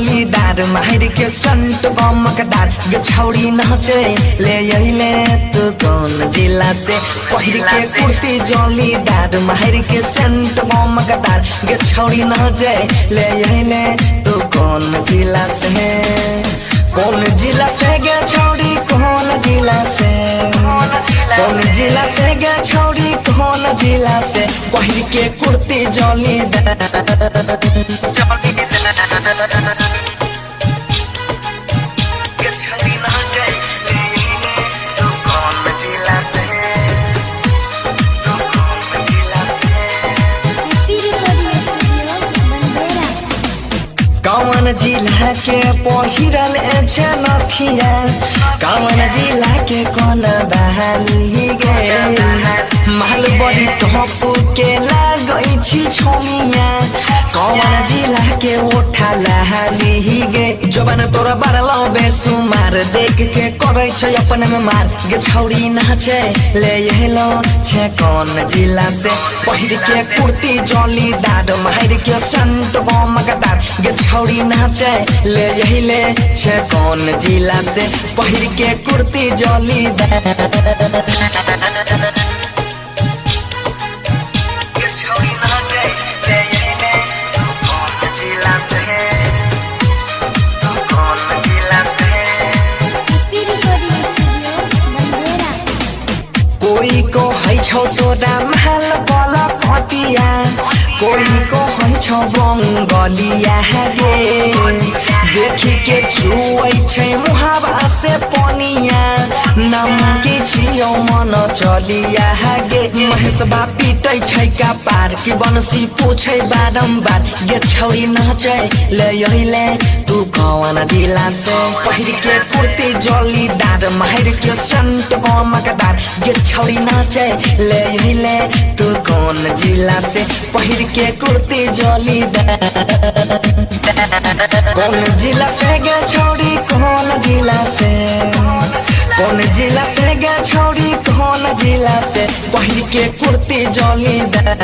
जलीदार माहिर के संत गमकदार गे छौड़ी नाचे ले अइले तू कौन जिला से पहिर के कुर्ती जलीदार माहिर के संत गमकदार गे छौड़ी नाचे ले अइले तू कौन जिला से कौन जिला से गे छौड़ी कौन जिला से कौन जिला से गे छौड़ी कौन जिला से पहिर के कुर्ती जलीदार कौन जिला के पहिरल छे नथिया कौन जिला के कौन बहाली गे माल बड़ी टॉप के लागै छी छोमिया कौन जिला के ओठा लहाली गे जवान तोरा बारलो बेसुमार देख के करे छै अपन में मार गे छौड़ी नाचे ले हेलो छे कौन जिला से पहिर के कुर्ती जलीदार माहिर के संत गमकदार गे छौड़ी नाचे ले यहिले छे कौन जिला से पहिर के कुर्ती जलीदार कोई को है छौ तोरा महल बल खतिया कोई को है छौ बंगलिया गे देखी के छुए छै मुहावा से पनिया नाम के छियो मन चलिया गे महेशबा पीटे छै का पार की बंसी पूछे बारंबार गे छौड़ी नाचे ले अइले तू कौन जिला से पहिर के कुर्ती जलीदार माहिर के संत गमकदार गे छौड़ी नाचे ले अइले तू कौन जिला से पहिर के कुर्ती जलीदार कौन जिला से गे छौड़ी कौन जिला से कौन जिला से गे छौड़ी कौन जिला से पहिर के कुर्ती जलीदार।